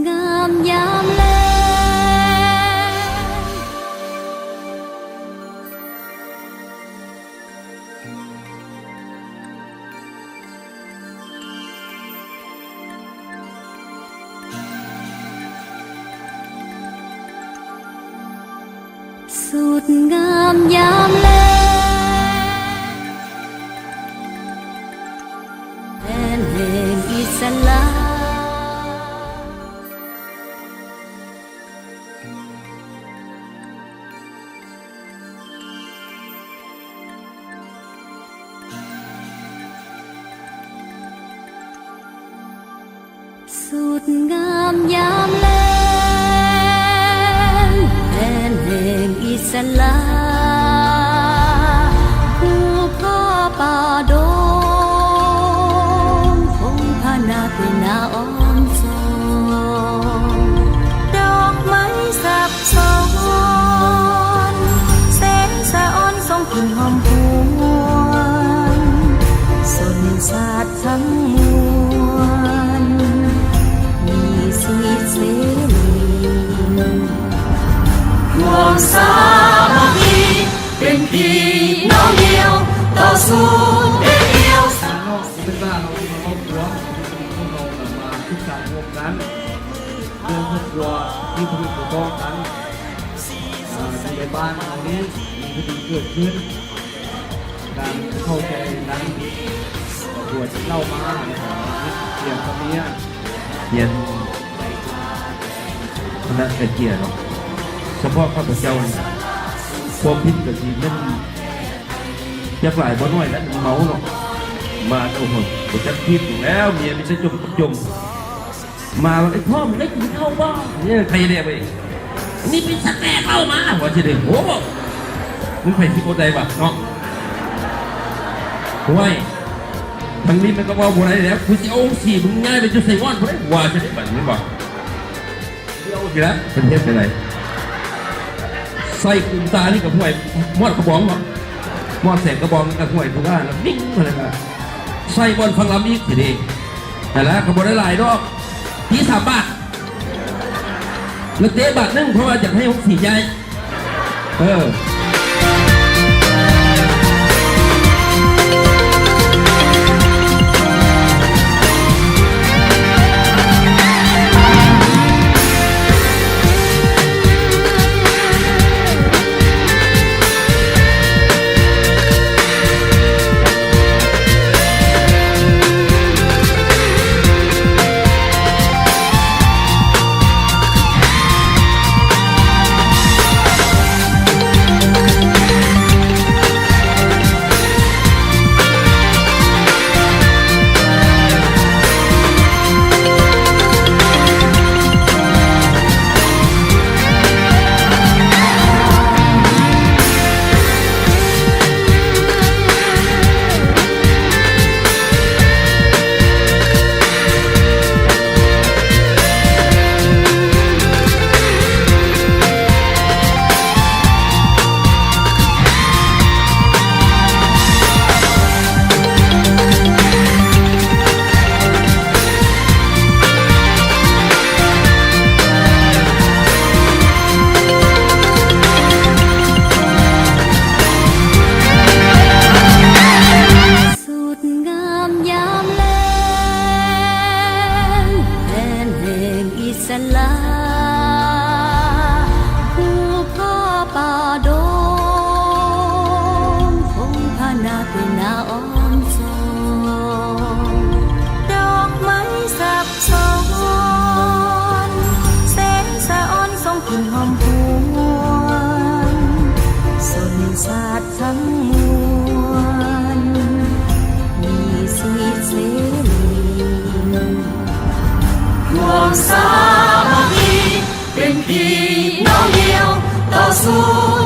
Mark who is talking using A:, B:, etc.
A: งามยามแลสุดงามยามแลแดนแห่งอิสลามสุดงามยามแลแดนแห่งอิสลามภูพ่อป่าดงพงพานาเป็นนาอ้อมสองดอกไม้สับสนแสงสะอ้อนส่งกลิ่นหอมหวนสนสาดทั้งมวลมีสีเสรีรวมสามัคคีเป็นพี่น้องเดียวต่อสู้เดียว
B: นอกเป็นบ้านเราที่มาครอบครัวพวกเรามาทุกการรวมกันเรื่องครอบครัวที่ถูกต้องกันในบ้านเรานี้มีคดีเกิดขึ้นการเข้าใจนั้นตรวจเล่ามาเกี่ยวกับนี้
C: เรียนคณะเกียรติเนาะเฉพาะข้าพเจ้าความผิดกับทีนั่นจะกลายบ่น้อยแล้วเมาเนาะมาโอ้โหผมจะผิดอยู่แล้วเมียไม่ใช่จมมาไอ้พ่อมันได้กินข้าวบ้างเนี่ยใครเนี่ยไปนี่เป็นสแตกเข้ามาว่าจะได้โอ้มึงใครที่โคตรใจบ้าเนาะโอ้ยทางนี้มันก็ว่าบุไรแล้วคุณจะเอาสีมึงง่ายไปจะใส่ว่านบุไรว่าจะได้แบบนี้บ่เอาสิละเป็นเทปเป็นไรใส่กลุ่มตานี่กับห่วยมอดกระบองเนาะมอดแสงกระบองกับห่วยทุกท่านแล้วนิ่งมาเลยครับใส่บอลฟังลำอีกทีนี้แต่ละกระบองได้หลายดอกที่3 บาทแล้วเตะบาทนึงเพราะว่าอยากให้สีใหญ่
A: สลาภูพ่อป่าดงพงพานาเป็นนาอ้อมสองดอกไม้สับสนแสงสะอ้อนส่งกลิ่นหอมหวนสนสาดทั้งมวลมีสีเสรีรวมสามัคคีเป็นพี่น้องเดียวต่อสู้